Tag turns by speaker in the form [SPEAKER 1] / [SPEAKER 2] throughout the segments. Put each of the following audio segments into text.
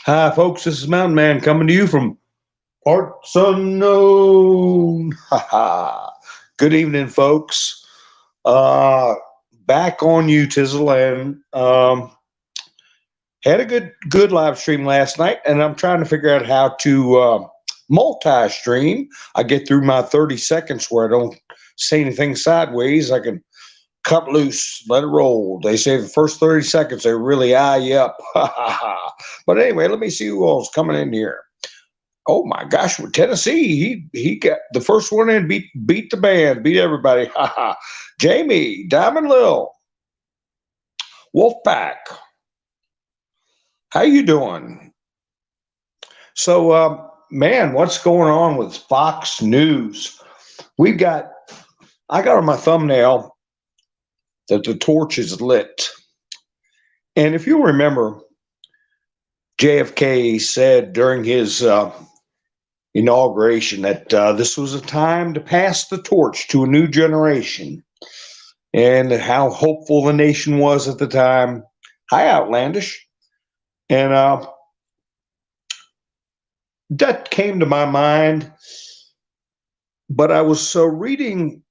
[SPEAKER 1] Hi, folks. This is Mountain Man coming to you from parts unknown. Ha ha. Good evening, folks. Uh, Back on you, Tizzle, and had a good live stream last night, and I'm trying to figure out how to multi-stream. I get through my 30 seconds where I don't say anything sideways. I can cut loose, let it roll. They say the first 30 seconds they really eye you up. But anyway, let me see who else coming in here. Oh my gosh, with Tennessee, he got the first one in, beat the band, beat everybody. Jamie, Diamond Lil, Wolfpack, how you doing? So, man, what's going on with Fox News? We've got, I got on my thumbnail that the torch is lit. And if you remember, JFK said during his inauguration that this was a time to pass the torch to a new generation, and how hopeful the nation was at the time. Hi, Outlandish. And that came to my mind, but I was reading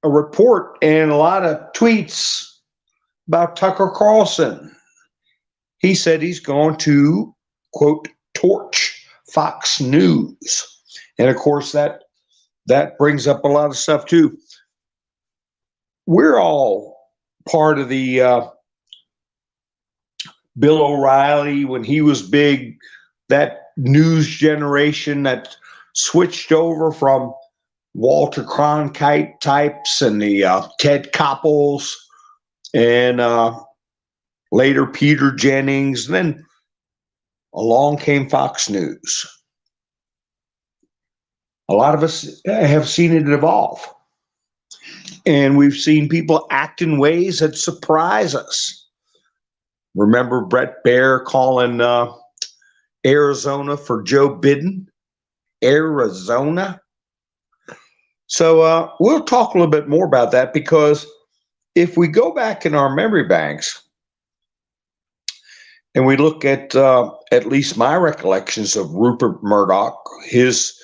[SPEAKER 1] a report and a lot of tweets about Tucker Carlson. He said he's going to, quote, torch Fox News. And of course, that brings up a lot of stuff too. We're all part of the Bill O'Reilly when he was big, that news generation that switched over from Walter Cronkite types and the Ted Koppels and later Peter Jennings. And then along came Fox News. A lot of us have seen it evolve. And we've seen people act in ways that surprise us. Remember Brett Baer calling Arizona for Joe Biden? Arizona? So we'll talk a little bit more about that, because if we go back in our memory banks and we look at least my recollections of Rupert Murdoch, his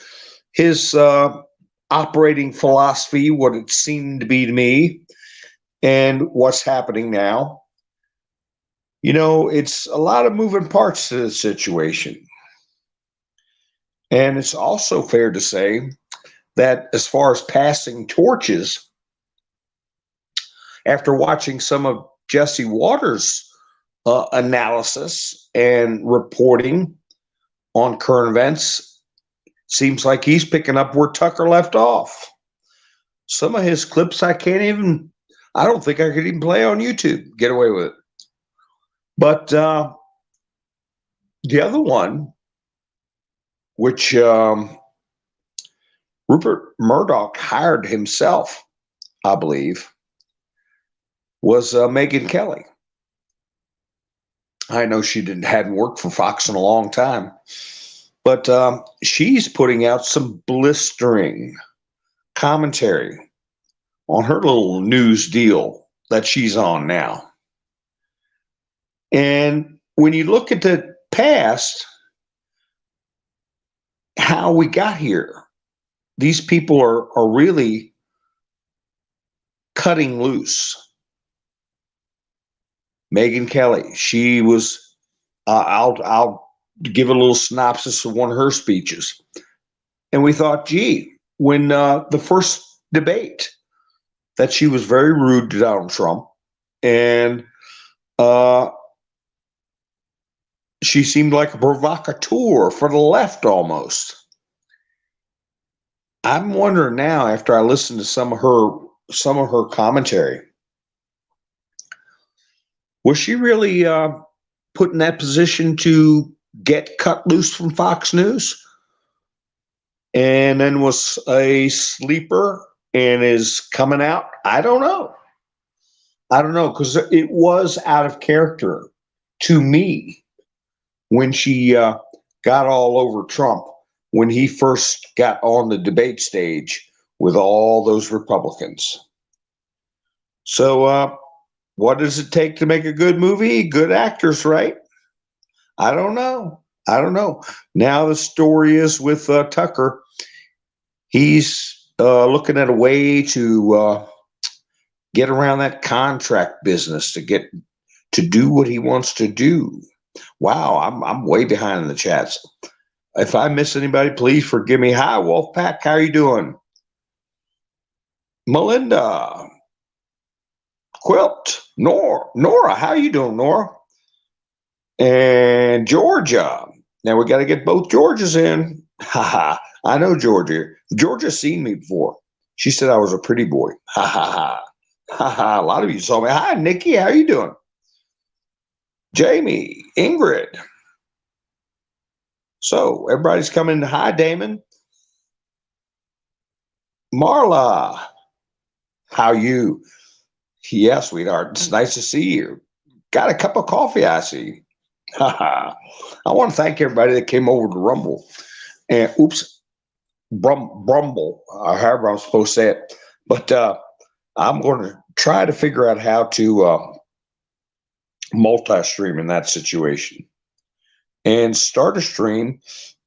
[SPEAKER 1] operating philosophy, what it seemed to be to me, and what's happening now, you know, it's a lot of moving parts to the situation. And it's also fair to say that as far as passing torches, after watching some of Jesse Waters' analysis and reporting on current events, seems like he's picking up where Tucker left off. Some of his clips I don't think I could even play on YouTube, get away with it. But the other one, which Rupert Murdoch hired himself, I believe, was Megyn Kelly. I know she hadn't worked for Fox in a long time, but she's putting out some blistering commentary on her little news deal that she's on now. And when you look at the past, how we got here, these people are really cutting loose. Megyn Kelly, she was, I'll give a little synopsis of one of her speeches. And we thought, gee, when the first debate, that she was very rude to Donald Trump, and she seemed like a provocateur for the left almost. I'm wondering now, after I listened to some of her commentary, was she really put in that position to get cut loose from Fox News, and then was a sleeper and is coming out? I don't know, because it was out of character to me when she got all over Trump when he first got on the debate stage with all those Republicans. So what does it take to make a good movie? Good actors, right? I don't know. I don't know. Now the story is with Tucker. He's looking at a way to get around that contract business to do what he wants to do. Wow, I'm way behind in the chats. If I miss anybody, please forgive me. Hi, Wolfpack. How are you doing? Melinda, Quilt, Nora. How are you doing, Nora? And Georgia. Now we got to get both Georgias in. Ha. I know Georgia. Georgia's seen me before. She said I was a pretty boy. Ha ha ha. Ha ha. A lot of you saw me. Hi, Nikki. How you doing? Jamie, Ingrid. So everybody's coming. Hi, Damon. Marla. How you? Yeah, sweetheart. It's nice to see you. Got a cup of coffee, I see. I want to thank everybody that came over to Rumble. And Brumble, however I'm supposed to say it. But I'm going to try to figure out how to multi-stream in that situation and start a stream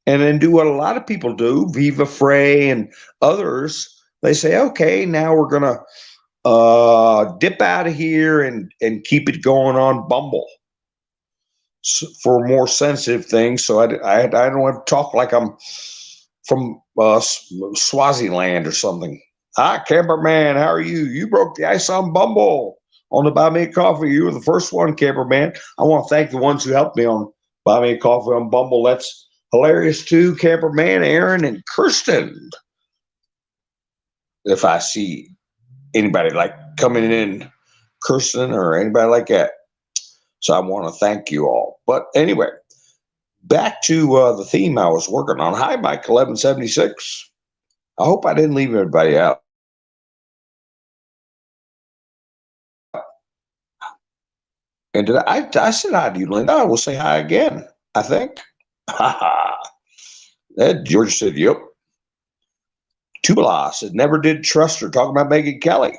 [SPEAKER 1] and then do what a lot of people do, Viva Frey and others. They say, okay, now we're going to dip out of here and keep it going on Bumble for more sensitive things. So I don't want to talk like I'm from Swaziland or something. Hi, Camperman. How are you? You broke the ice on Bumble on the Buy Me a Coffee. You were the first one, Camperman. I want to thank the ones who helped me on Buy Me a Coffee on Bumble. That's hilarious too, Camperman, Aaron, and Kirsten. If I see anybody like coming in, Kirsten or anybody like that. So I want to thank you all. But anyway, back to the theme I was working on. Hi, Mike 1176. I hope I didn't leave everybody out. And did I said hi to you, Linda. I will say hi again, I think. George said, yep. Tubala said, never did trust her. Talking about Megyn Kelly.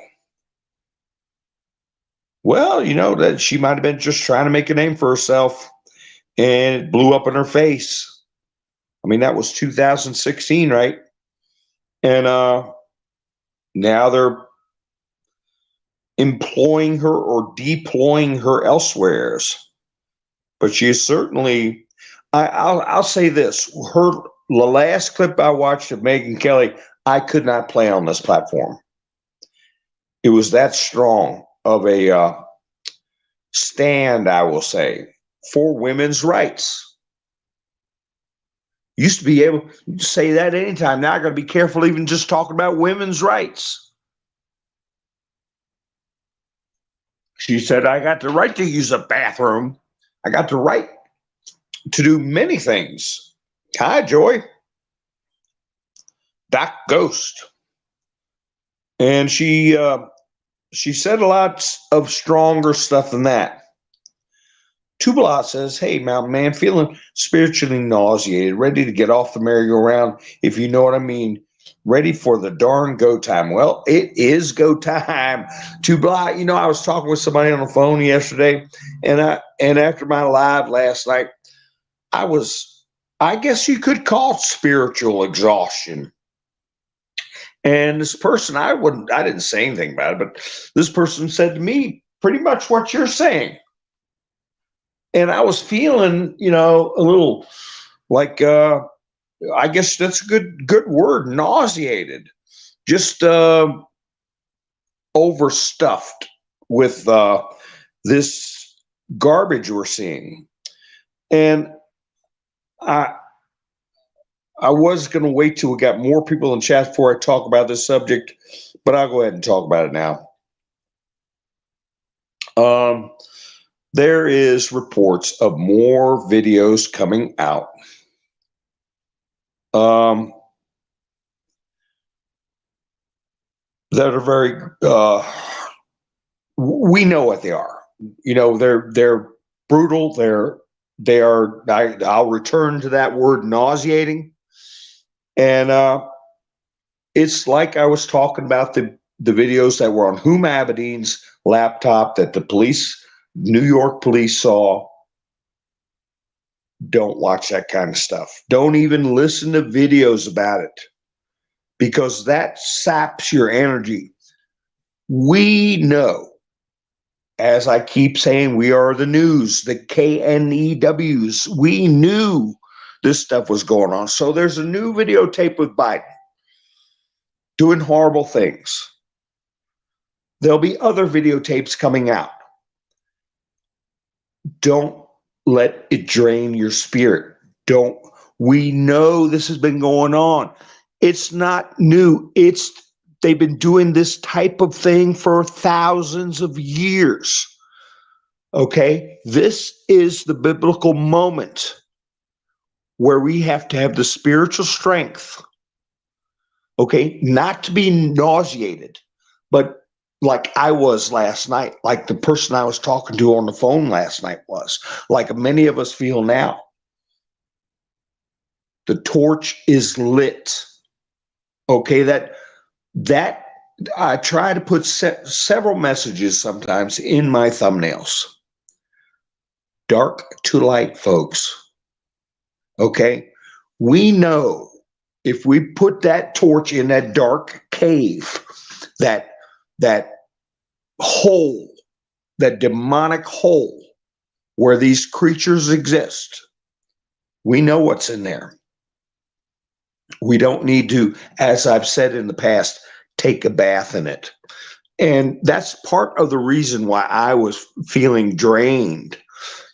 [SPEAKER 1] Well, you know, that she might have been just trying to make a name for herself, and it blew up in her face. I mean, that was 2016, right? And now they're employing her or deploying her elsewheres. But she is certainly, I'll say this, the last clip I watched of Megyn Kelly, I could not play on this platform. It was that strong of a stand, I will say, for women's rights. Used to be able to say that anytime. Now I got to be careful even just talking about women's rights. She said, I got the right to use a bathroom. I got the right to do many things. Hi, Joy. Doc Ghost. And she said a lot of stronger stuff than that. Tubala says, hey, Mountain Man, feeling spiritually nauseated, ready to get off the merry-go-round, if you know what I mean. Ready for the darn go time. Well, it is go time. Tubala, you know, I was talking with somebody on the phone yesterday, and after my live last night, I guess you could call it spiritual exhaustion. And this person, I didn't say anything about it, but this person said to me pretty much what you're saying. And I was feeling, you know, a little like, I guess that's a good word, nauseated, just overstuffed with this garbage we're seeing. And I was going to wait till we got more people in chat before I talk about this subject, but I'll go ahead and talk about it now. There is reports of more videos coming out. That are very, we know what they are. You know, they're brutal. They are. I'll return to that word, nauseating. And it's like I was talking about the videos that were on Huma Abedin's laptop that the police, New York police, saw. Don't watch that kind of stuff. Don't even listen to videos about it, because that saps your energy. We know, as I keep saying, we are the news, the KNEWs. We knew this stuff was going on. So there's a new videotape with Biden doing horrible things. There'll be other videotapes coming out. Don't let it drain your spirit. We know this has been going on. It's not new. They've been doing this type of thing for thousands of years. Okay? This is the biblical moment where we have to have the spiritual strength, okay, not to be nauseated, but like I was last night, like the person I was talking to on the phone last night was, like many of us feel now. The torch is lit. Okay, that I try to put several messages sometimes in my thumbnails. Dark to light, folks. Okay, we know if we put that torch in that dark cave, that hole, that demonic hole where these creatures exist, we know what's in there. We don't need to, as I've said in the past, take a bath in it. And that's part of the reason why I was feeling drained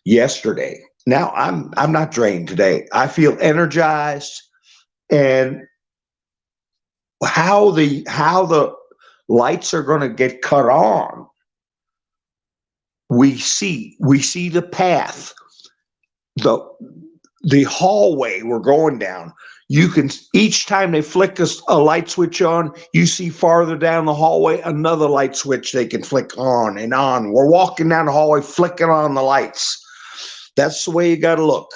[SPEAKER 1] yesterday. Now I'm not drained today. I feel energized, and how the lights are going to get cut on. We see the path, the hallway we're going down. You can, each time they flick a light switch on, you see farther down the hallway another light switch they can flick on and on. We're walking down the hallway flicking on the lights. That's the way you got to look.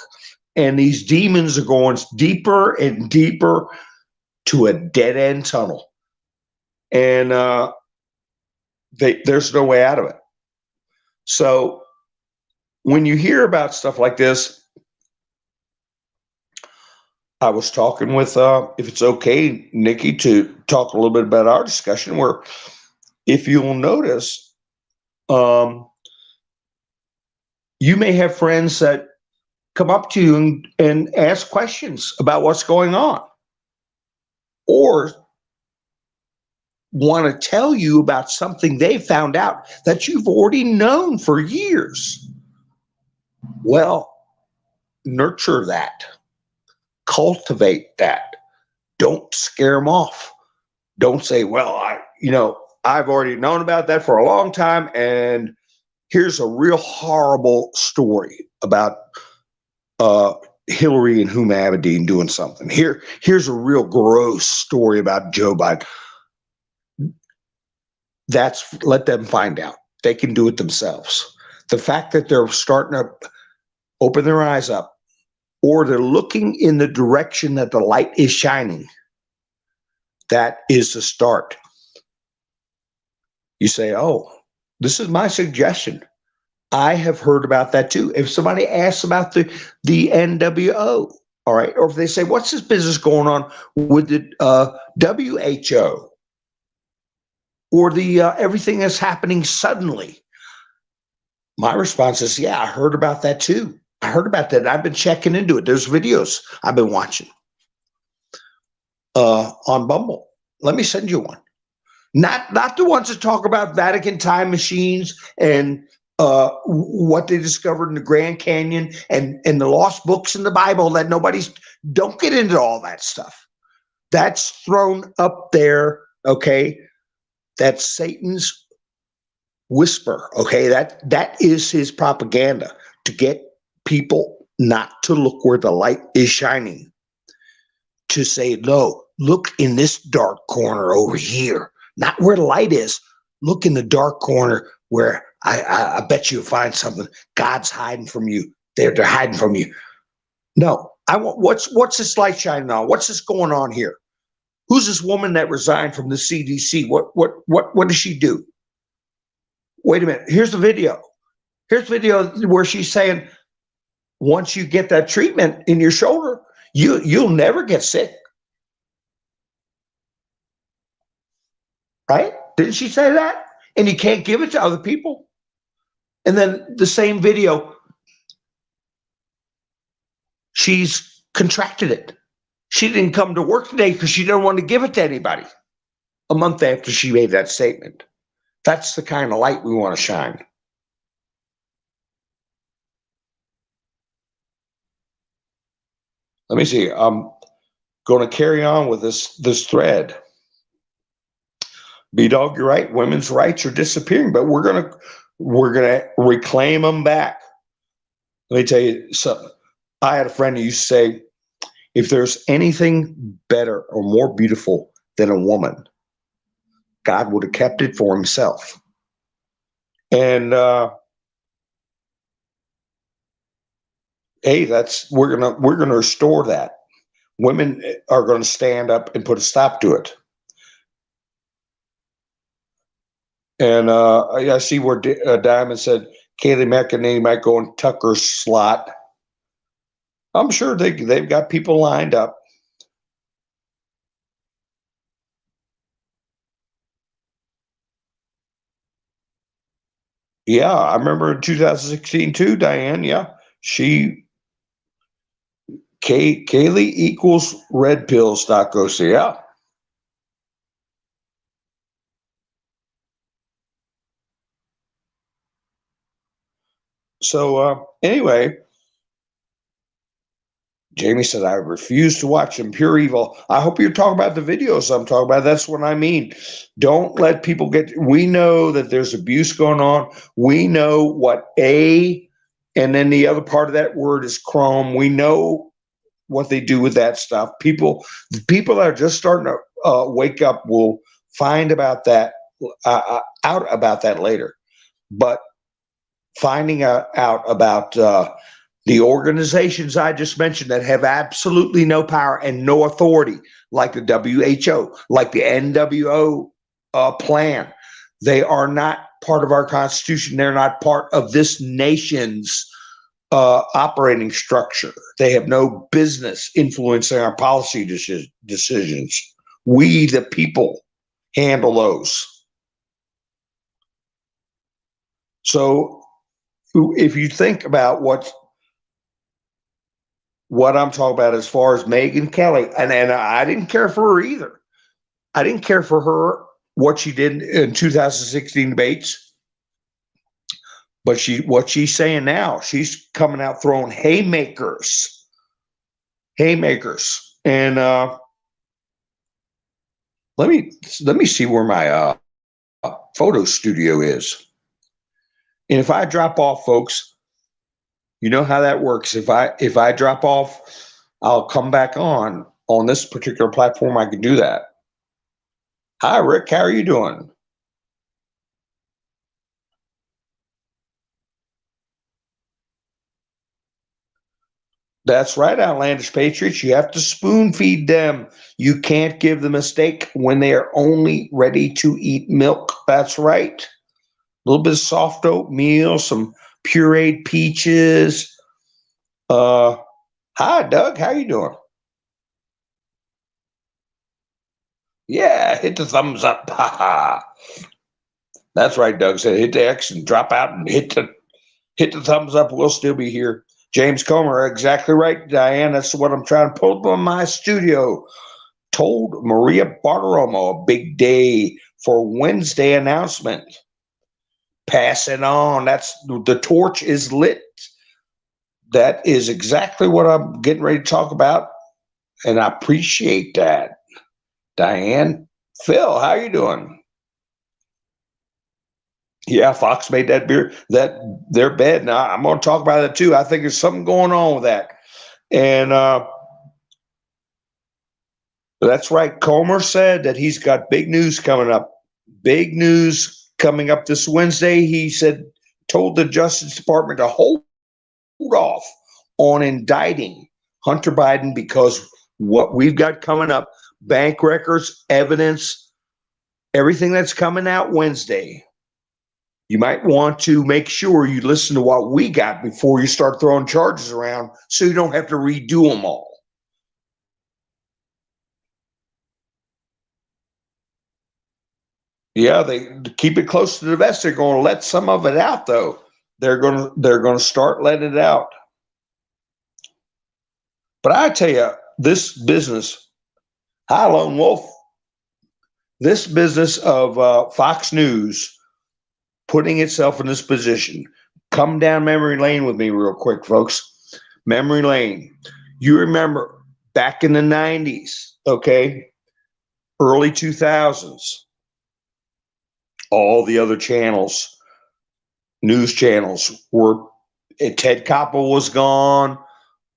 [SPEAKER 1] And these demons are going deeper and deeper to a dead end tunnel. And there's no way out of it. So when you hear about stuff like this, I was talking with, if it's okay, Nikki, to talk a little bit about our discussion, where if you'll notice, you may have friends that come up to you and ask questions about what's going on, or want to tell you about something they found out that you've already known for years. Well, nurture that. Cultivate that. Don't scare them off. Don't say, well, I've already known about that for a long time, and here's a real horrible story about Hillary and Huma Abedin doing something. Here's a real gross story about Joe Biden. Let them find out. They can do it themselves. The fact that they're starting to open their eyes up, or they're looking in the direction that the light is shining, that is the start. You say, oh, this is my suggestion. I have heard about that too. If somebody asks about the NWO, all right, or if they say, what's this business going on with the WHO, or the everything that's happening suddenly, my response is, yeah, I heard about that too. I heard about that. I've been checking into it. There's videos I've been watching on Bumble. Let me send you one. Not the ones that talk about Vatican time machines and what they discovered in the Grand Canyon and the lost books in the Bible that don't get into all that stuff. That's thrown up there, okay? That's Satan's whisper, okay? That is his propaganda, to get people not to look where the light is shining, to say, no, look in this dark corner over here, not where the light is. Look in the dark corner where I bet you'll find something. God's hiding from you. They're hiding from you. No, I want what's this light shining on? What's this going on here? Who's this woman that resigned from the CDC? What does she do? Wait a minute. Here's the video. Here's the video where she's saying, once you get that treatment in your shoulder, you'll never get sick. Right? Didn't she say that? And you can't give it to other people. And then the same video, she's contracted it. She didn't come to work today because she didn't want to give it to anybody. A month after she made that statement. That's the kind of light we want to shine. Let me see. I'm going to carry on with this thread. B-Dog, you're right. Women's rights are disappearing, but we're gonna reclaim them back. Let me tell you something. I had a friend who used to say, if there's anything better or more beautiful than a woman, God would have kept it for himself. And hey, we're gonna restore that. Women are going to stand up and put a stop to it. And I see where Diamond said Kayleigh McEnany might go in Tucker's slot. I'm sure they've got people lined up. Yeah, I remember in 2016 too, Diane. Yeah, Kayleigh equals red pills. .co. So yeah. So anyway, Jamie said, I refuse to watch them. Pure evil. I hope you're talking about the videos I'm talking about. That's what I mean. Don't let people we know that there's abuse going on. We know what and then the other part of that word is Chrome. We know what they do with that stuff. The people that are just starting to wake up will find about that, out about that later. But finding out about the organizations I just mentioned that have absolutely no power and no authority, like the WHO, like the NWO plan. They are not part of our Constitution. They're not part of this nation's operating structure. They have no business influencing our policy decisions. We, the people, handle those. So if you think about what I'm talking about as far as Megyn Kelly, and I didn't care for her either. I didn't care for her, what she did in 2016 debates. But what she's saying now, she's coming out throwing haymakers. And let me see where my photo studio is. And if I drop off, folks, you know how that works. If I drop off, I'll come back on this particular platform. I can do that. Hi, Rick. How are you doing? That's right, Outlandish Patriots. You have to spoon feed them. You can't give them a steak when they are only ready to eat milk. That's right. A little bit of soft oatmeal, some pureed peaches. Hi, Doug. How you doing? Yeah, hit the thumbs up. That's right, Doug said. Hit the X and drop out and hit the thumbs up. We'll still be here. James Comer, exactly right, Diane. That's what I'm trying to pull up on my studio. Told Maria Bartiromo a big day for Wednesday announcement. Pass it on. That's the torch is lit. That is exactly what I'm getting ready to talk about, and I appreciate that. Diane, Phil, how you doing? Yeah, Fox made that their bed. Now I'm going to talk about it too. I think there's something going on with that, and that's right. Comer said that he's got big news coming up. Big news coming up this Wednesday. He told the Justice Department to hold off on indicting Hunter Biden because what we've got coming up, bank records, evidence, everything that's coming out Wednesday You might want to make sure you listen to what we got before you start throwing charges around so you don't have to redo them all. Yeah, they keep it close to the vest. They're going to let some of it out, though. They're going to start letting it out. But I tell you, this business, hi Lone Wolf, this business of Fox News putting itself in this position. Come down memory lane with me real quick, folks. Memory lane. You remember back in the 90s, okay, early 2000s, all the other channels, news channels were, Ted Koppel was gone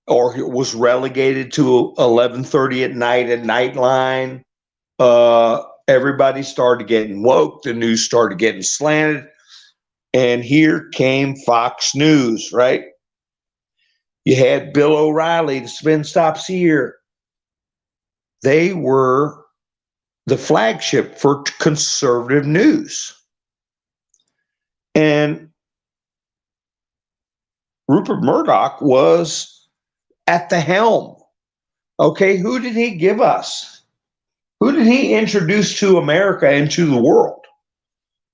[SPEAKER 1] or was relegated to 11:30 at night at Nightline. Everybody started getting woke. The news started getting slanted. And here came Fox News, right? You had Bill O'Reilly, the Spin Stops Here. They were the flagship for conservative news. And Rupert Murdoch was at the helm. Okay, who did he give us? Who did he introduce to America and to the world?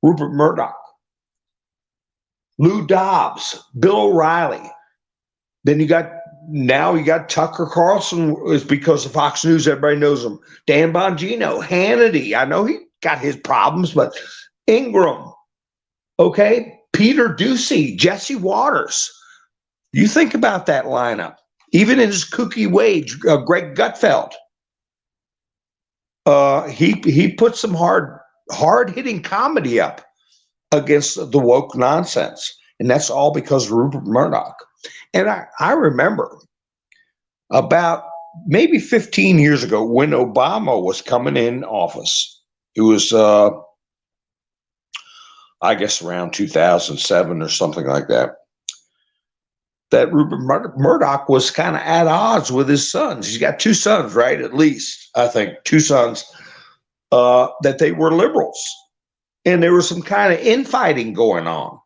[SPEAKER 1] Rupert Murdoch. Lou Dobbs, Bill O'Reilly. Then you got Tucker Carlson is because of Fox News. Everybody knows him. Dan Bongino, Hannity. I know he got his problems, but Ingram. Okay. Peter Doocy, Jesse Waters. You think about that lineup. Even in his kooky way, Greg Gutfeld. He put some hard hitting comedy up against the woke nonsense. And that's all because of Rupert Murdoch. And I remember about maybe 15 years ago when Obama was coming in office. It was, I guess, around 2007 or something like that. That Rupert Murdoch was kind of at odds with his sons. He's got two sons, right? At least, I think, two sons, that they were liberals. And there was some kind of infighting going on.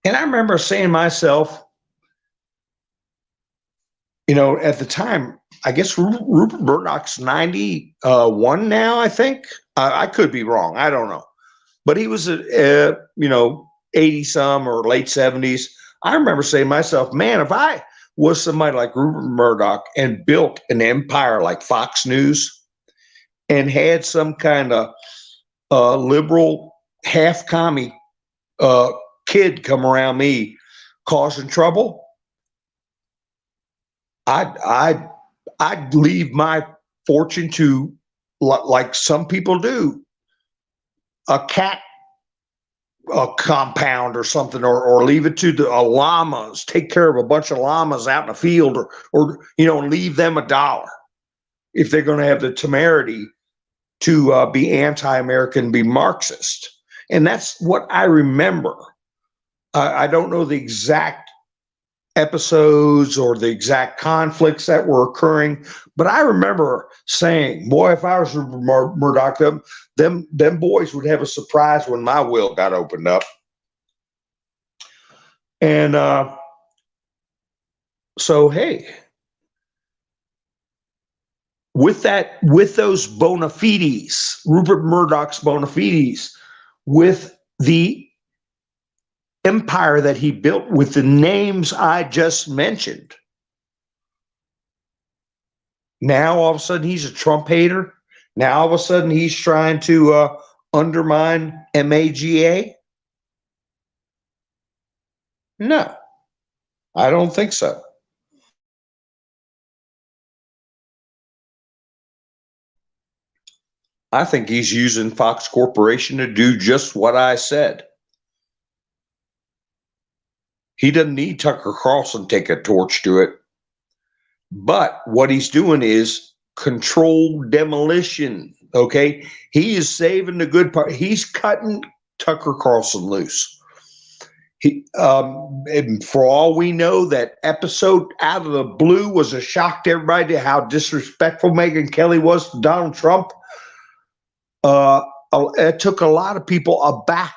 [SPEAKER 1] And I remember saying to myself, at the time, I guess Rupert Murdoch's 91 now, I think. I could be wrong. I don't know. But he was, 80-some or late 70s. I remember saying to myself, man, if I was somebody like Rupert Murdoch and built an empire like Fox News and had some kind of liberal, half-commie kid come around me causing trouble, I'd leave my fortune to, like some people do, a cat compound or something, or leave it to the llamas, take care of a bunch of llamas out in the field, or leave them $1 if they're going to have the temerity to be anti-American, be Marxist. And that's what I remember. I don't know the exact episodes or the exact conflicts that were occurring, but I remember saying, boy, if I was Murdoch, them boys would have a surprise when my will got opened up. And so, hey, with those bona fides, Rupert Murdoch's bona fides, with the empire that he built with the names I just mentioned, now all of a sudden he's a Trump hater. Now all of a sudden he's trying to undermine MAGA. No, I don't think so. I think he's using Fox Corporation to do just what I said. He doesn't need Tucker Carlson to take a torch to it. But what he's doing is controlled demolition, okay? He is saving the good part. He's cutting Tucker Carlson loose. And for all we know, that episode out of the blue was a shock to everybody to how disrespectful Megyn Kelly was to Donald Trump. It took a lot of people aback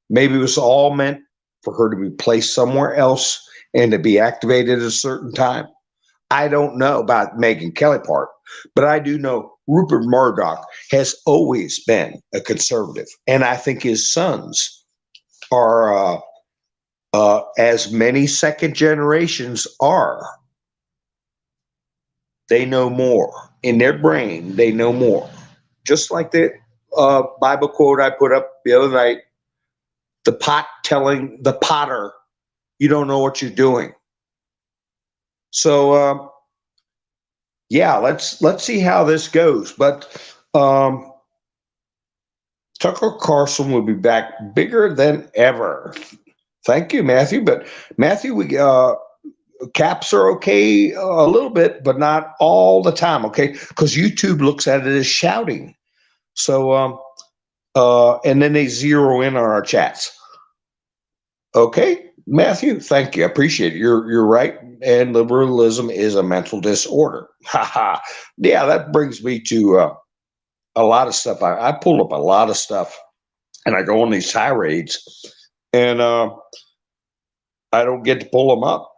[SPEAKER 1] Maybe it was all meant for her to be placed somewhere else and to be activated at a certain time. I don't know about Megyn Kelly part, but I do know Rupert Murdoch has always been a conservative, and I think his sons are, as many second generations are. They know more in their brain. They know more, just like the Bible quote I put up the other night: "The pot telling the potter, you don't know what you're doing." So yeah, let's see how this goes. But Tucker Carlson will be back bigger than ever. Thank you, Matthew. But Matthew, we caps are okay a little bit, but not all the time. Okay, because YouTube looks at it as shouting. So and then they zero in on our chats. Okay, Matthew, thank you. I appreciate it. You're right. And liberalism is a mental disorder. Ha ha. Yeah, that brings me to a lot of stuff. I pull up a lot of stuff and I go on these tirades and I don't get to pull them up.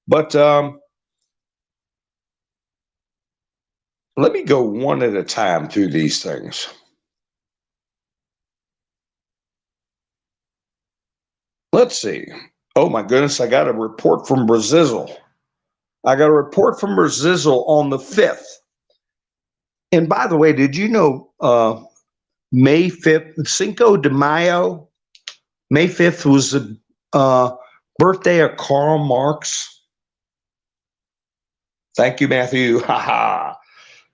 [SPEAKER 1] But let me go one at a time through these things. Let's see. Oh my goodness, I got a report from Brazil. I got a report from Brazil on the 5th. And by the way, did you know May 5th, Cinco de Mayo, May 5th was the birthday of Karl Marx? Thank you, Matthew. Haha.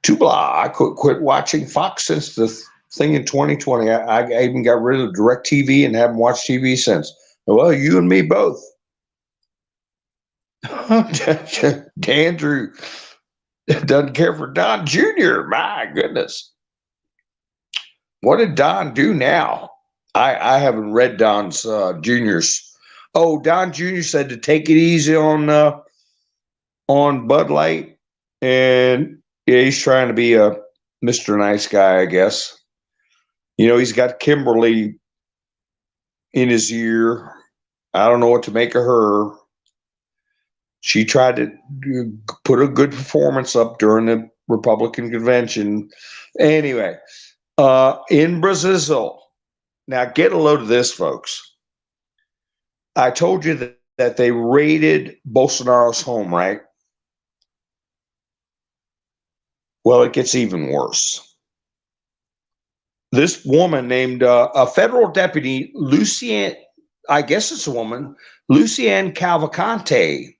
[SPEAKER 1] Tubla, I quit watching Fox since the thing in 2020. I even got rid of DirecTV and haven't watched TV since. Well, you and me both. Andrew doesn't care for Don Jr. My goodness. What did Don do now? I haven't read Don's Jr.'s. Oh, Don Jr. said to take it easy on Bud Light, and yeah, he's trying to be a Mr. Nice Guy, I guess. You know, he's got Kimberly in his ear. I don't know what to make of her. She tried to put a good performance up during the Republican convention. Anyway, in Brazil, now get a load of this, folks. I told you that they raided Bolsonaro's home, right? Well, it gets even worse. This woman named a federal deputy, Lucienne, I guess it's a woman, Lucienne Cavalcante,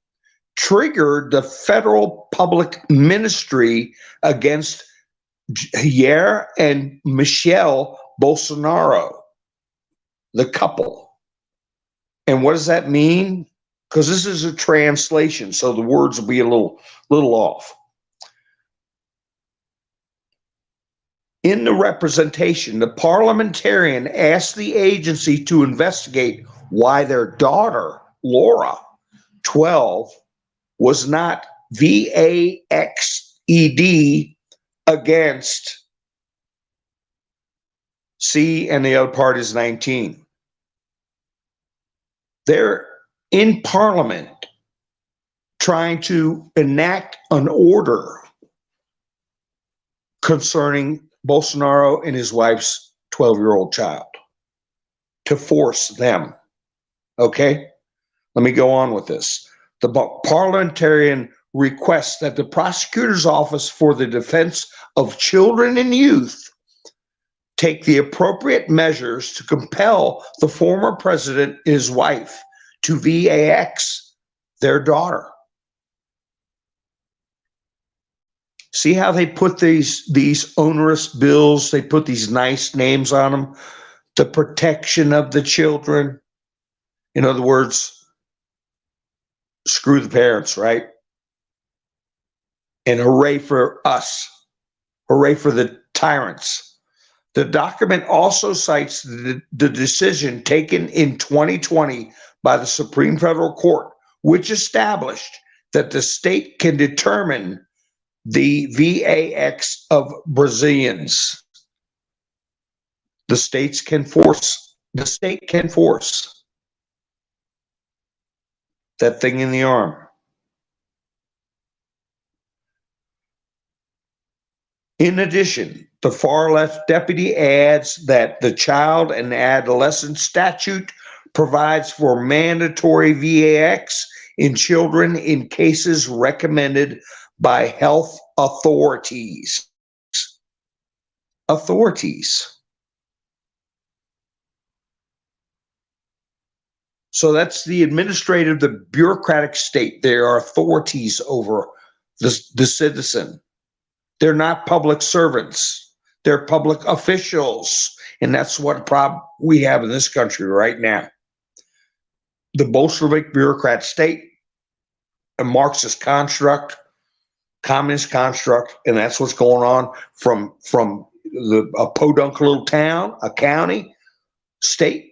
[SPEAKER 1] triggered the federal public ministry against Jair and Michelle Bolsonaro, the couple. And what does that mean? Because this is a translation, so the words will be a little off. In the representation, the parliamentarian asked the agency to investigate why their daughter, Laura, 12, was not VAXED against C, and the other part is 19. They're in Parliament trying to enact an order concerning Bolsonaro and his wife's 12-year-old child to force them. Okay? Let me go on with this. The parliamentarian requests that the prosecutor's office for the defense of children and youth take the appropriate measures to compel the former president and his wife to VAX their daughter. See how they put these onerous bills, they put these nice names on them? The protection of the children. In other words, screw the parents, right? And hooray for us. Hooray for the tyrants. The document also cites the decision taken in 2020 by the Supreme Federal Court, which established that the state can determine the VAX of Brazilians. The states can force the state can force that thing in the arm. In addition, the far left deputy adds that the Child and Adolescent Statute provides for mandatory VAX in children in cases recommended by health authorities. So that's the administrative, the bureaucratic state. They are authorities over the citizen. They're not public servants. They're public officials. And that's what problem we have in this country right now. The Bolshevik bureaucrat state, a Marxist construct, communist construct, and that's what's going on from a podunk little town, a county, state,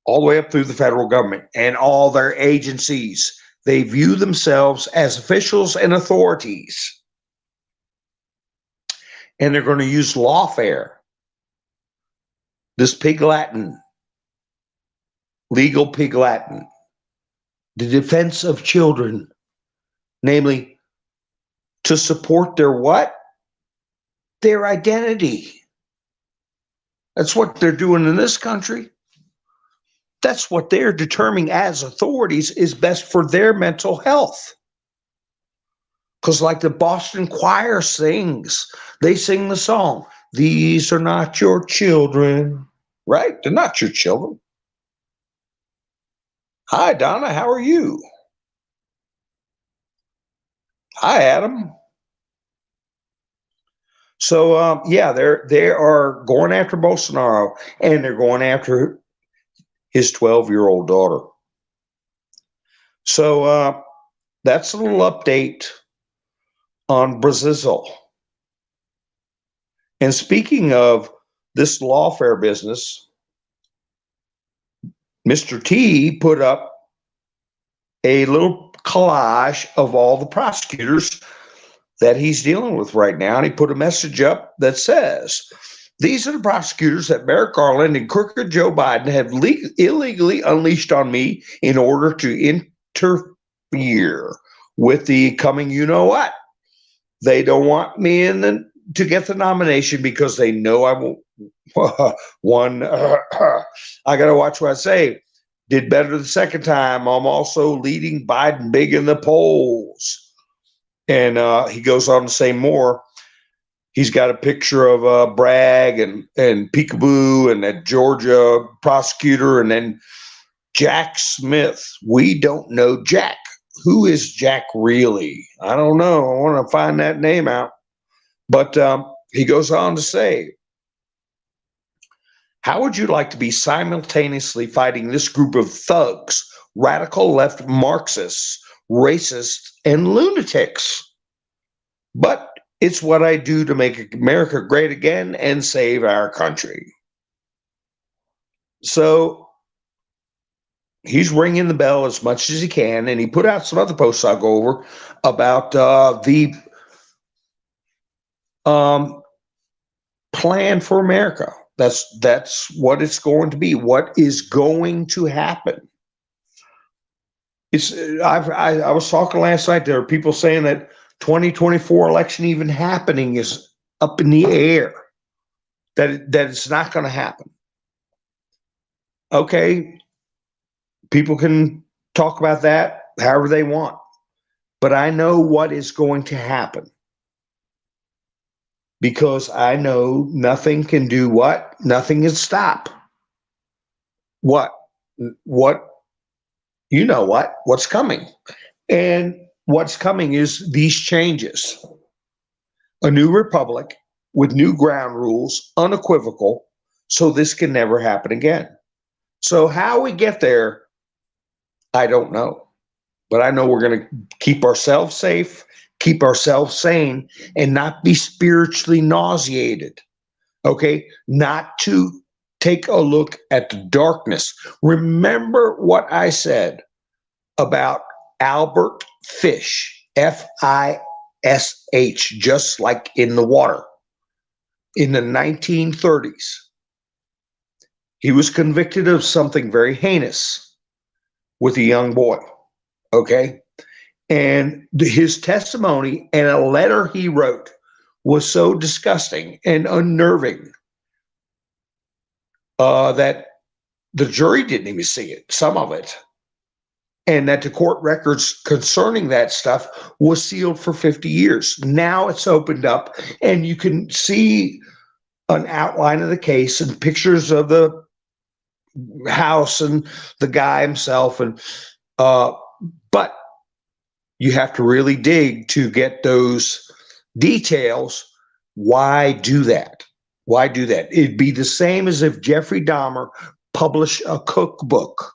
[SPEAKER 1] all the way up through the federal government and all their agencies. They view themselves as officials and authorities. And they're going to use lawfare, this pig Latin, legal pig Latin, the defense of children, namely to support their what? Their identity. That's what they're doing in this country. That's what they're determining as authorities is best for their mental health. Because like the Boston Choir sings, they sing the song, "These are not your children," right? They're not your children. Hi, Donna, how are you? Hi, Adam. So, yeah, they are going after Bolsonaro, and they're going after his 12-year-old daughter. So that's a little update on Brazil. And speaking of this lawfare business, Mr. T put up a little collage of all the prosecutors that he's dealing with right now. And he put a message up that says, "These are the prosecutors that Merrick Garland and crooked Joe Biden have illegally unleashed on me in order to interfere with the coming you-know-what. They don't want me to get the nomination because they know I won't." I got to watch what I say. Did better the second time. I'm also leading Biden big in the polls. And he goes on to say more. He's got a picture of Bragg and Peekaboo and that Georgia prosecutor, and then Jack Smith. We don't know Jack. Who is Jack really? I don't know. I want to find that name out. But he goes on to say, "How would you like to be simultaneously fighting this group of thugs, radical left Marxists, racists, and lunatics? But it's what I do to make America great again and save our country." So he's ringing the bell as much as he can, and he put out some other posts I'll go over about the plan for America. That's what it's going to be. What is going to happen? I was talking last night. There are people saying that 2024 election even happening is up in the air. That it's not going to happen. Okay, people can talk about that however they want, but I know what is going to happen. Because I know nothing can do what? Nothing can stop. What? You know what? What's coming. And what's coming is these changes. A new republic with new ground rules, unequivocal, so this can never happen again. So how we get there, I don't know. But I know we're going to keep ourselves safe, keep ourselves sane, and not be spiritually nauseated. Okay? Not to take a look at the darkness. Remember what I said about Albert Fish, Fish, just like in the water, in the 1930s. He was convicted of something very heinous with a young boy. Okay. And his testimony and a letter he wrote was so disgusting and unnerving that the jury didn't even see it, some of it. And that the court records concerning that stuff was sealed for 50 years. Now it's opened up, and you can see an outline of the case and pictures of the house and the guy himself. And but you have to really dig to get those details. Why do that? Why do that? It'd be the same as if Jeffrey Dahmer published a cookbook.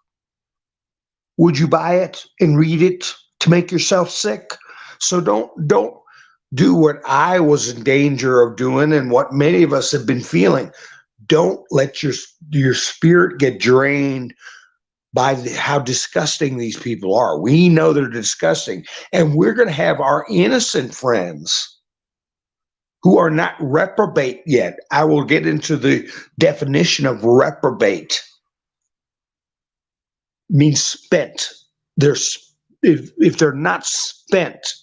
[SPEAKER 1] Would you buy it and read it to make yourself sick? So don't do what I was in danger of doing and what many of us have been feeling. Don't let your spirit get drained by how disgusting these people are. We know they're disgusting, and we're going to have our innocent friends who are not reprobate yet. I will get into the definition of reprobate. Means spent. If they're not spent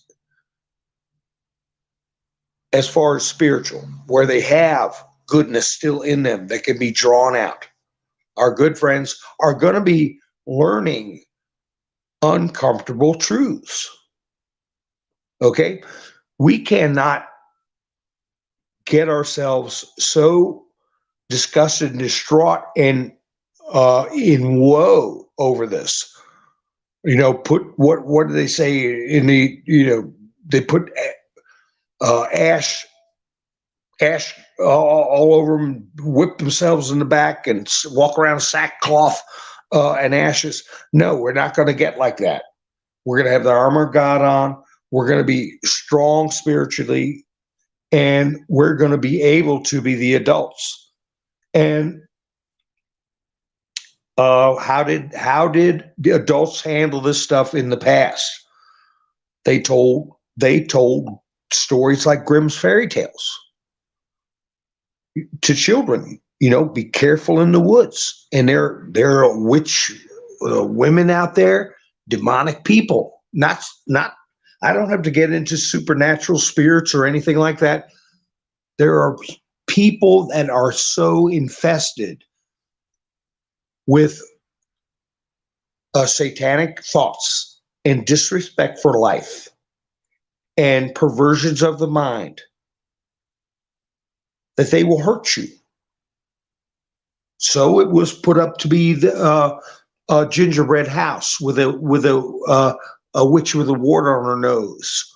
[SPEAKER 1] as far as spiritual, where they have goodness still in them that can be drawn out, our good friends are going to be learning uncomfortable truths. Okay? We cannot get ourselves so disgusted and distraught and in woe over this. Put what do they say in the, they put ash all over them, whip themselves in the back and walk around sackcloth and ashes. No, we're not going to get like that. We're going to have the armor of God on. We're going to be strong spiritually, and we're going to be able to be the adults. And how did the adults handle this stuff in the past? They told stories like Grimm's fairy tales to children. Be careful in the woods. And there are witch women out there, demonic people. Not. I don't have to get into supernatural spirits or anything like that. There are people that are so infested with satanic thoughts and disrespect for life and perversions of the mind that they will hurt you. So it was put up to be the gingerbread house with a witch with a wart on her nose.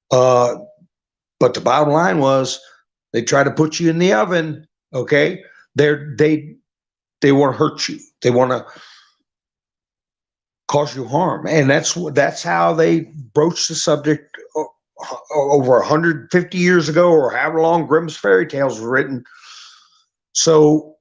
[SPEAKER 1] But the bottom line was they try to put you in the oven. Okay, they want to hurt you. They want to cause you harm, and that's how they broached the subject over 150 years ago, or however long Grimm's fairy tales were written. So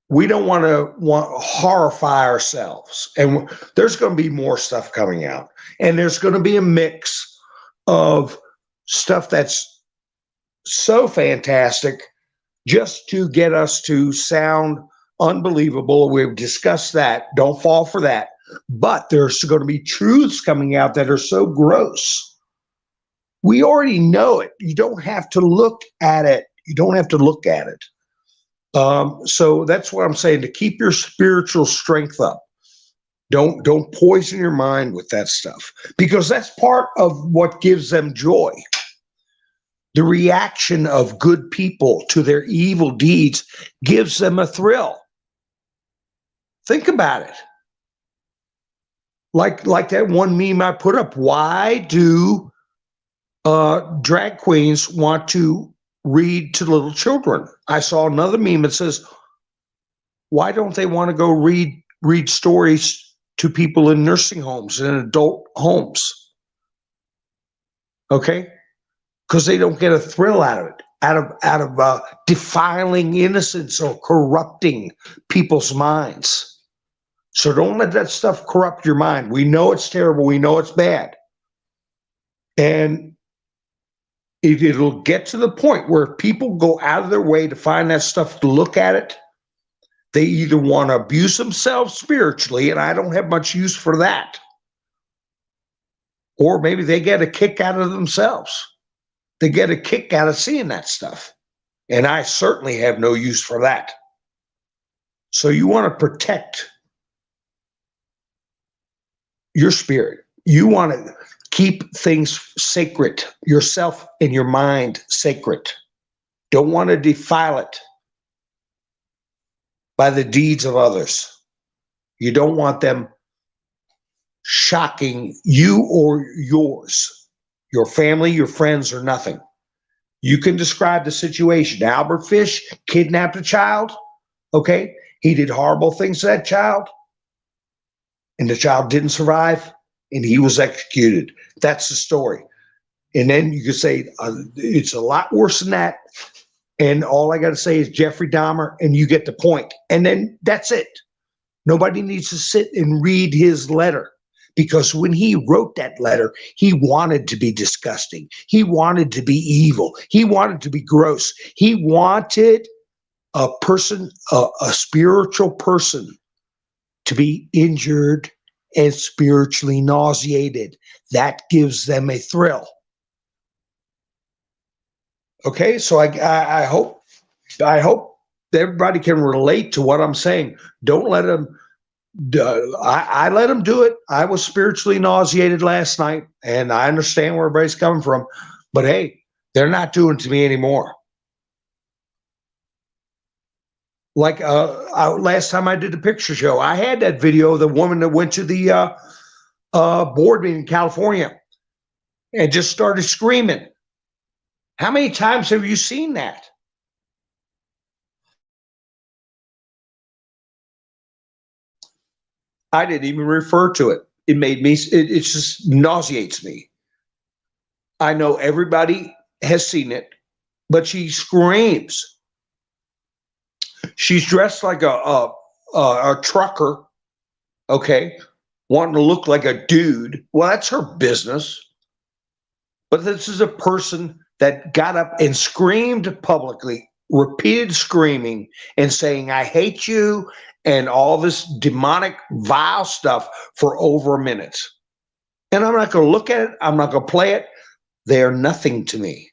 [SPEAKER 1] we don't want to horrify ourselves, and there's going to be more stuff coming out, and there's going to be a mix of stuff that's so fantastic just to get us to sound unbelievable. We've discussed that. Don't fall for that. But there's going to be truths coming out that are so gross. We already know it. You don't have to look at it. So that's what I'm saying, to keep your spiritual strength up. Don't poison your mind with that stuff, because that's part of what gives them joy. The reaction of good people to their evil deeds gives them a thrill. Think about it. Like that one meme I put up. Why do drag queens want to read to little children? I saw another meme that says, why don't they want to go read stories to people in nursing homes and adult homes? Okay? Because they don't get a thrill out of it, out of defiling innocence or corrupting people's minds. So don't let that stuff corrupt your mind. We know it's terrible. We know it's bad. And it'll get to the point where people go out of their way to find that stuff, to look at it, They either want to abuse themselves spiritually, and I don't have much use for that, or maybe they get a kick out of themselves. They get a kick out of seeing that stuff. And I certainly have no use for that. So you want to protect your spirit. You want to keep things sacred, yourself and your mind sacred. Don't want to defile it by the deeds of others. You don't want them shocking you or yours, your family, your friends, or nothing. You can describe the situation. Albert Fish kidnapped a child. Okay. He did horrible things to that child, and the child didn't survive, and he was executed. That's the story. And then you could say it's a lot worse than that. And all I got to say is Jeffrey Dahmer, and you get the point. And then that's it. Nobody needs to sit and read his letter, because when he wrote that letter, he wanted to be disgusting. He wanted to be evil. He wanted to be gross. He wanted a person, a spiritual person, to be injured and spiritually nauseated. That gives them a thrill. Okay, so I hope everybody can relate to what I'm saying. Don't let them. I let them do it. I was spiritually nauseated last night, and I understand where everybody's coming from. But hey, they're not doing it to me anymore. Like last time I did the picture show, I had that video of the woman that went to the board meeting in California and just started screaming. How many times have you seen that? I didn't even refer to it. It made me, it just nauseates me. I know everybody has seen it, but she screams. She's dressed like a trucker, okay, wanting to look like a dude. Well, that's her business. But this is a person that got up and screamed publicly, repeated screaming and saying, I hate you, and all this demonic, vile stuff for over a minute. And I'm not going to look at it. I'm not going to play it. They are nothing to me.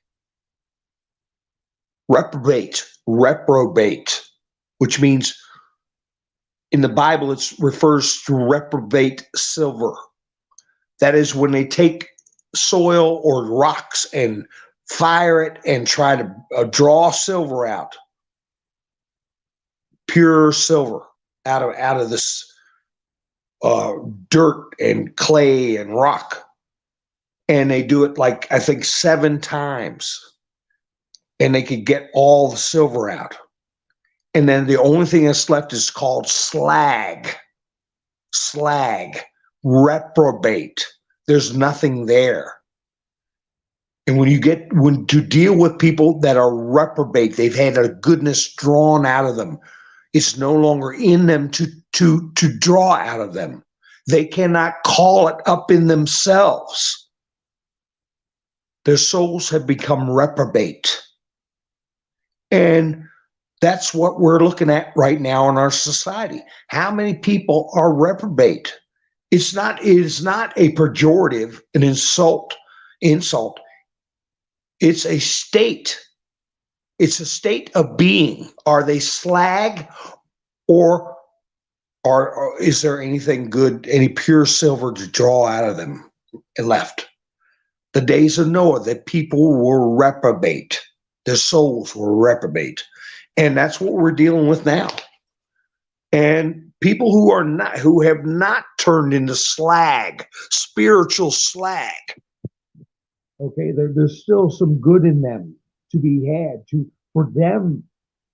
[SPEAKER 1] Reprobate, which means in the Bible, it refers to reprobate silver. That is when they take soil or rocks and fire it and try to draw silver out, pure silver out of this dirt and clay and rock. And they do it like, I think 7 times, and they could get all the silver out. And then the only thing that's left is called slag, reprobate. There's nothing there. And when to deal with people that are reprobate, they've had a goodness drawn out of them. It's no longer in them to draw out of them. They cannot call it up in themselves. Their souls have become reprobate. And that's what we're looking at right now in our society. How many people are reprobate? It is not a pejorative, an insult. It's a state. It's a state of being. Are they slag, or is there anything good, any pure silver to draw out of them left? The days of Noah, that people were reprobate. Their souls were reprobate. And that's what we're dealing with now. And people who have not turned into slag, spiritual slag. Okay, there's still some good in them to be had, for them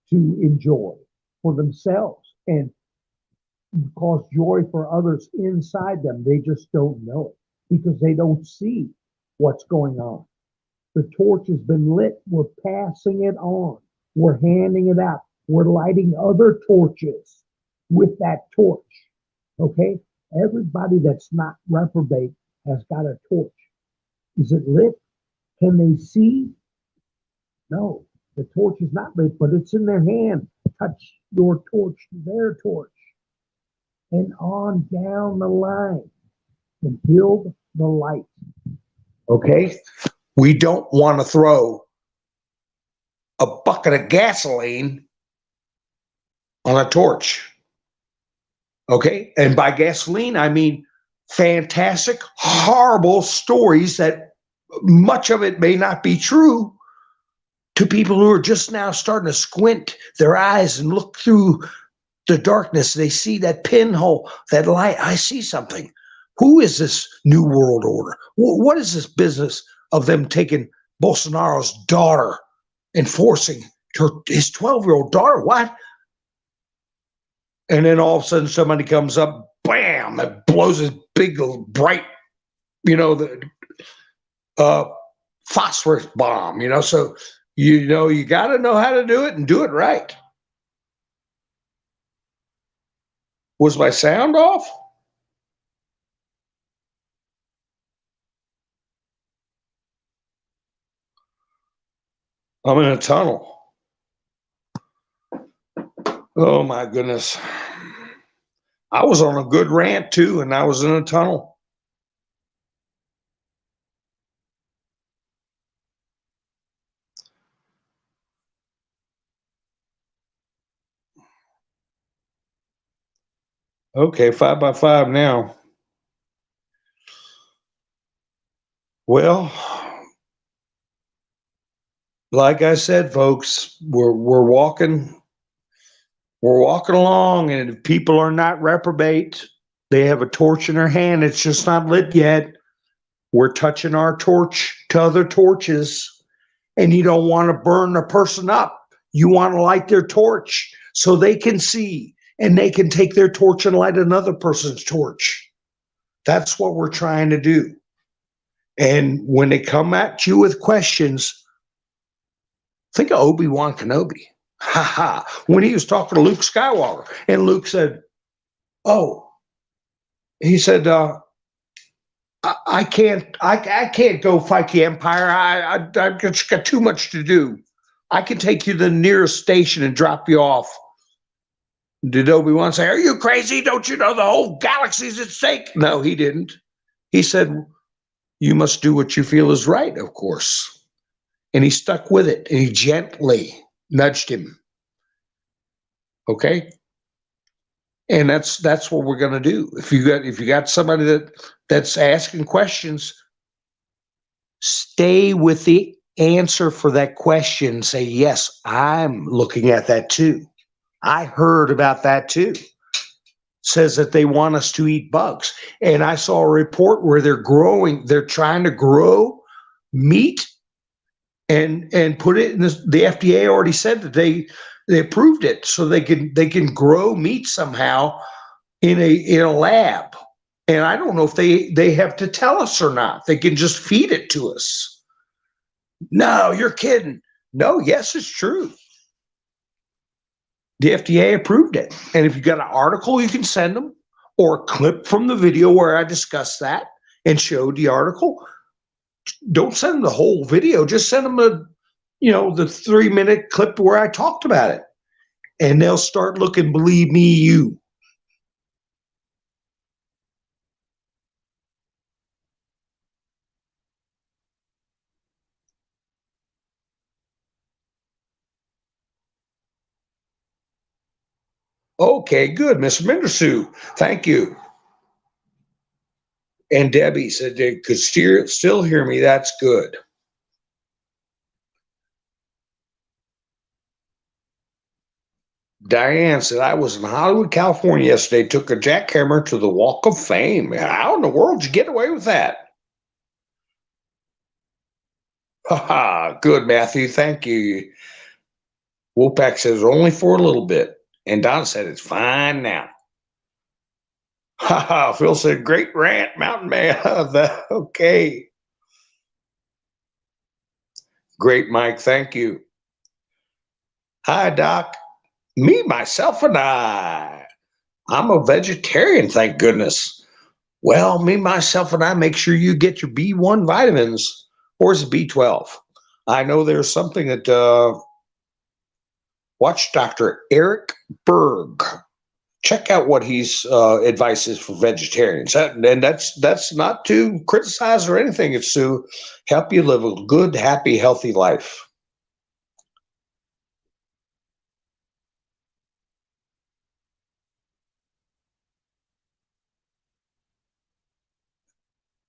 [SPEAKER 1] to enjoy for themselves and cause joy for others inside them. They just don't know it because they don't see what's going on. The torch has been lit. We're passing it on. We're handing it out. We're lighting other torches with that torch. Okay? Everybody that's not reprobate has got a torch. Is it lit? Can they see? No.
[SPEAKER 2] The torch is not lit, but it's in their hand. Touch your torch, their torch, and on down the line and build the light.
[SPEAKER 1] Okay? We don't want to throw a bucket of gasoline on a torch. Okay? And by gasoline, I mean fantastic, horrible stories that much of it may not be true to people who are just now starting to squint their eyes and look through the darkness. They see that pinhole, that light. I see something. Who is this New World Order? What is this business of them taking Bolsonaro's daughter and forcing his 12-year-old daughter? What? And then all of a sudden somebody comes up, bam, that blows his big, bright, the phosphorus bomb, so you got to know how to do it and do it right. Was my sound off? I'm in a tunnel. Oh my goodness. I was on a good rant too, and I was in a tunnel. Okay, 5x5 now. Well, like I said, folks, we're walking along, and if people are not reprobate, they have a torch in their hand. It's just not lit yet. We're touching our torch to other torches, and you don't want to burn a person up. You want to light their torch so they can see, and they can take their torch and light another person's torch. That's what we're trying to do. And when they come at you with questions, think of Obi-Wan Kenobi. Ha ha. When he was talking to Luke Skywalker, and Luke said, he said, I can't go fight the Empire. I've just got too much to do. I can take you to the nearest station and drop you off. Did Obi-Wan say, are you crazy? Don't you know the whole galaxy's at stake? No, he didn't. He said, you must do what you feel is right, of course. And he stuck with it, and he gently nudged him. Okay? And that's what we're going to do. If you got somebody that's asking questions, stay with the answer for that question. Say, yes, I'm looking at that too. I heard about that too. Says that they want us to eat bugs. And I saw a report where they're trying to grow meat and put it in this. The FDA already said that they approved it, so they can grow meat somehow in a lab. And I don't know if they have to tell us or not. They can just feed it to us. No, you're kidding. No, yes, it's true. The FDA approved it. And if you got an article, you can send them, or a clip from the video where I discussed that and showed the article. Don't send them the whole video. Just send them the 3-minute clip where I talked about it. And they'll start looking, believe me, you. Okay, good, Mr. Mendersu. Thank you. And Debbie said they could still hear me. That's good. Diane said, I was in Hollywood, California yesterday, took a jackhammer to the Walk of Fame. How in the world did you get away with that? Ha! Good, Matthew. Thank you. Wolfpack says, only for a little bit. And Don said, it's fine now. Ha! Phil said, great rant, Mountain Man. Okay. Great, Mike. Thank you. Hi, Doc. Me, myself, and I. I'm a vegetarian, thank goodness. Well, me, myself, and I make sure you get your B1 vitamins, or is it B12? I know there's something that Watch Dr. Eric Berg. Check out what his advice is for vegetarians. And that's not to criticize or anything. It's to help you live a good, happy, healthy life.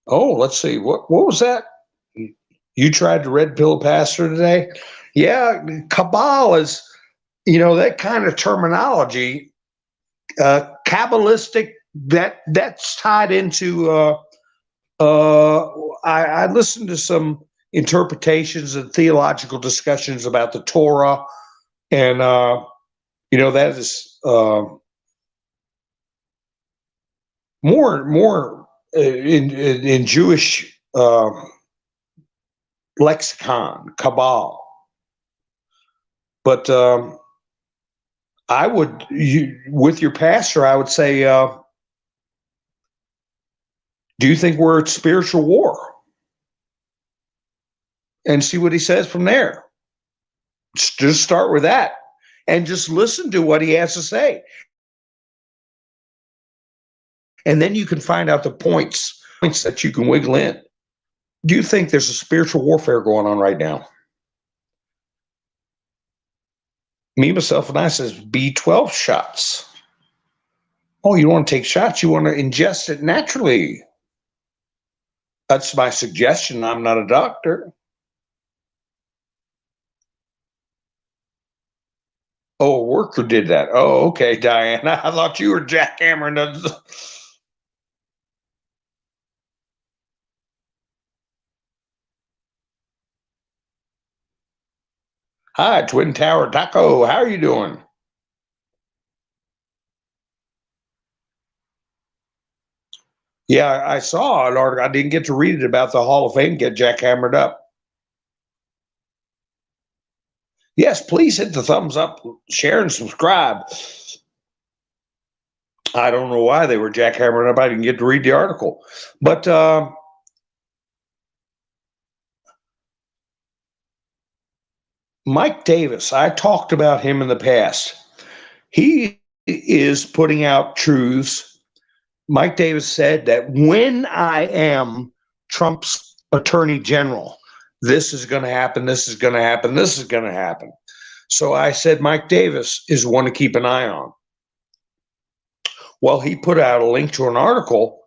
[SPEAKER 1] Oh, let's see. What was that? You tried the red pill pastor today? Yeah, cabal is, that kind of terminology, Kabbalistic, that's tied into, I listened to some interpretations and theological discussions about the Torah, and, that is more in Jewish lexicon, cabal. But I would, with your pastor, I would say, do you think we're at spiritual war? And see what he says from there. Just start with that and just listen to what he has to say. And then you can find out the points that you can wiggle in. Do you think there's a spiritual warfare going on right now? Me, myself, and I says B12 shots. Oh, you don't want to take shots. You want to ingest it naturally. That's my suggestion. I'm not a doctor. Oh, a worker did that. Oh, okay, Diane. I thought you were jackhammering the... Hi, Twin Tower Taco. How are you doing? Yeah, I saw an article. I didn't get to read it about the Hall of Fame get jackhammered up. Yes, please hit the thumbs up, share, and subscribe. I don't know why they were jackhammering up. I didn't get to read the article. But Mike Davis, I talked about him in the past. He is putting out truths. Mike Davis said that when I am Trump's attorney general, this is going to happen, this is going to happen, this is going to happen. So I said Mike Davis is one to keep an eye on. Well, he put out a link to an article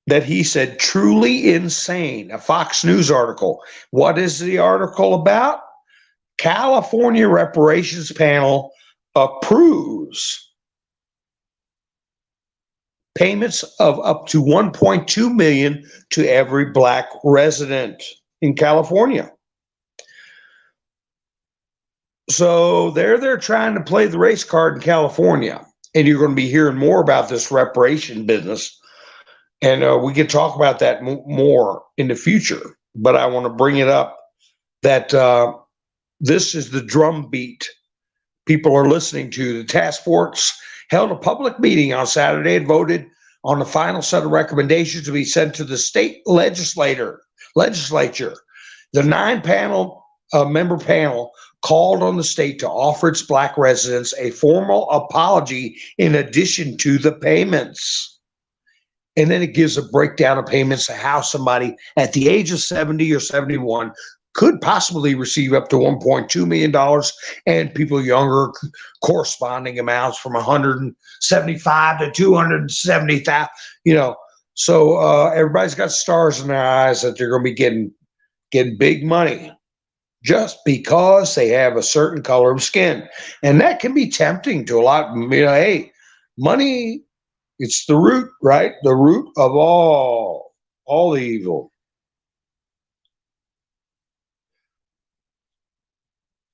[SPEAKER 1] that he said truly insane, a Fox News article. What is the article about? California reparations panel approves payments of up to $1.2 million to every Black resident in California. So they're trying to play the race card in California, and you're going to be hearing more about this reparation business. And we can talk about that more in the future. But I want to bring it up that this is the drumbeat people are listening to. The task force held a public meeting on Saturday and voted on the final set of recommendations to be sent to the state legislature. The 9-member panel called on the state to offer its Black residents a formal apology in addition to the payments. And then it gives a breakdown of payments of how somebody at the age of 70 or 71 could possibly receive up to $1.2 million, and people younger corresponding amounts from 175 to 270,000, So everybody's got stars in their eyes that they're going to be getting big money just because they have a certain color of skin. And that can be tempting to a lot. Hey, money, it's the root, right? The root of all the evil.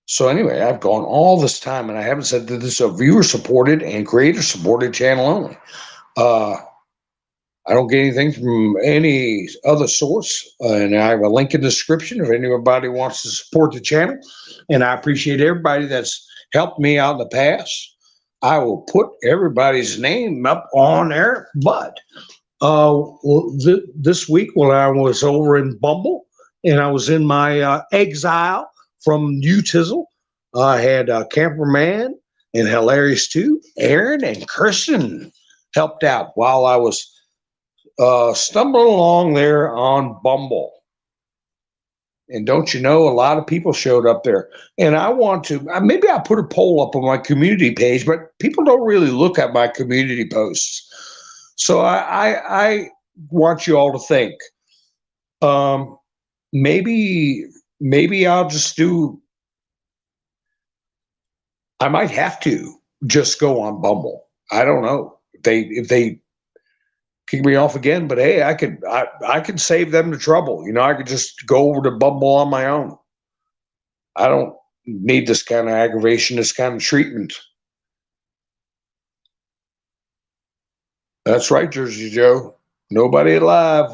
[SPEAKER 1] So anyway, I've gone all this time and I haven't said that this is a viewer-supported and creator-supported channel only. I don't get anything from any other source, and I have a link in the description if anybody wants to support the channel. And I appreciate everybody that's helped me out in the past. I will put everybody's name up on there. But this week when I was over in Bumble and I was in my exile from U-Tizzle. I had Camperman and Hilarious too. Aaron and Kirsten helped out while I was stumbling along there on Bumble. And don't you know, a lot of people showed up there. And I want to, maybe I'll put a poll up on my community page, but people don't really look at my community posts. So I want you all to think, maybe I'll just I might have to just go on Bumble. I don't know if they kick me off again, but hey, I could save them the trouble. I could just go over to Bumble on my own. I don't need this kind of aggravation, this kind of treatment. That's right, Jersey Joe. Nobody alive.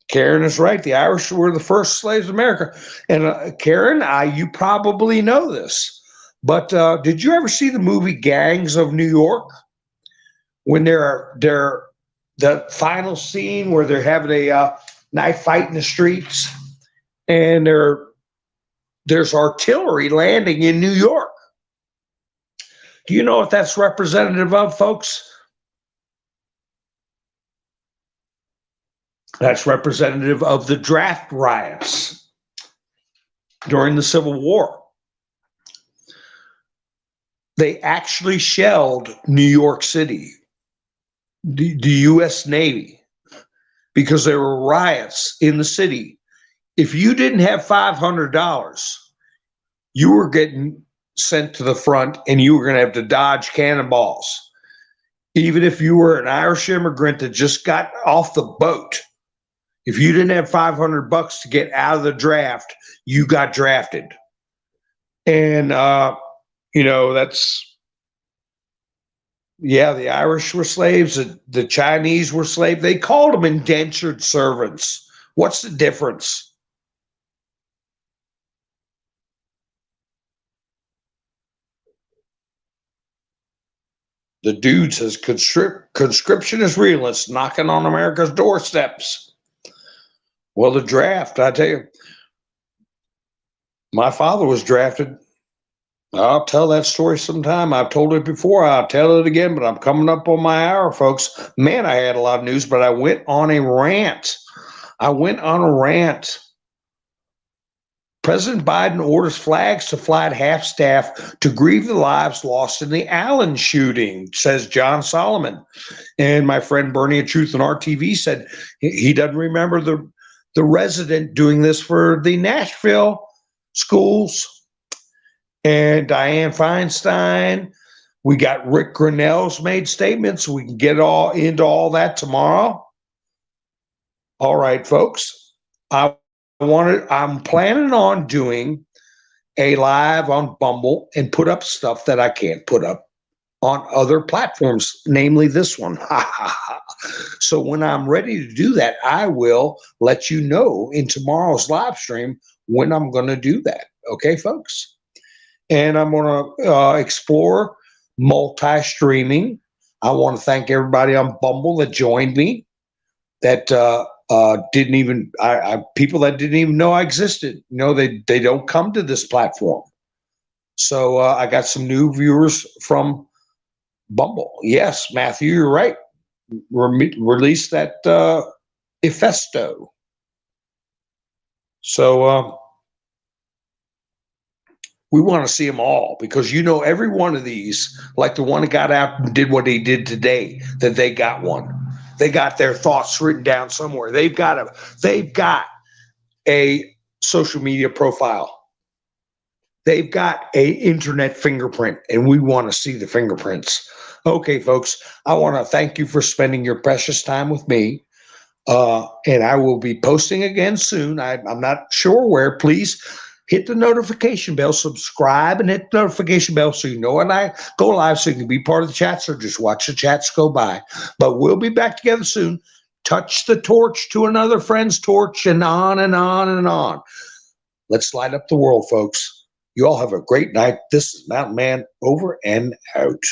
[SPEAKER 1] Karen is right. The Irish were the first slaves of America. And Karen, you probably know this, but did you ever see the movie Gangs of New York? When they're the final scene where they're having a knife fight in the streets, and there's artillery landing in New York. Do you know what that's representative of, folks? That's representative of the draft riots during the Civil War. They actually shelled New York City, the U.S. Navy, because there were riots in the city. If you didn't have $500, you were getting sent to the front and you were going to have to dodge cannonballs. Even if you were an Irish immigrant that just got off the boat, if you didn't have $500 to get out of the draft, you got drafted. And, the Irish were slaves, the Chinese were slaves. They called them indentured servants. What's the difference? The dude says conscription is real. It's knocking on America's doorsteps. Well, the draft, I tell you, my father was drafted. I'll tell that story sometime. I've told it before. I'll tell it again, but I'm coming up on my hour, folks. Man, I had a lot of news, but I went on a rant. President Biden orders flags to fly at half-staff to grieve the lives lost in the Allen shooting, says John Solomon. And my friend Bernie of Truth on RTV said he doesn't remember the resident doing this for the Nashville schools. And Dianne Feinstein. We got Rick Grinnell's made statements. We can get into all that tomorrow. All right, folks. I'm planning on doing a live on Bumble and put up stuff that I can't put up on other platforms, namely this one. So when I'm ready to do that, I will let you know in tomorrow's live stream when I'm going to do that. Okay, folks? And I'm going to explore multi-streaming. I want to thank everybody on Bumble that joined me, that people that didn't even know I existed. They don't come to this platform. So I got some new viewers from Bumble. Yes, Matthew, you're right. Release that Ifesto. So we want to see them all, because every one of these, like the one that got out and did what he did today, that they got one. They got their thoughts written down somewhere. They've got a social media profile. They've got a internet fingerprint, and we want to see the fingerprints. Okay, folks, I want to thank you for spending your precious time with me. And I will be posting again soon. I'm not sure where. Please hit the notification bell, subscribe, and hit the notification bell so you know when I go live, so you can be part of the chats or just watch the chats go by. But we'll be back together soon. Touch the torch to another friend's torch, and on and on and on. Let's light up the world, folks. You all have a great night. This is Mountain Man, over and out.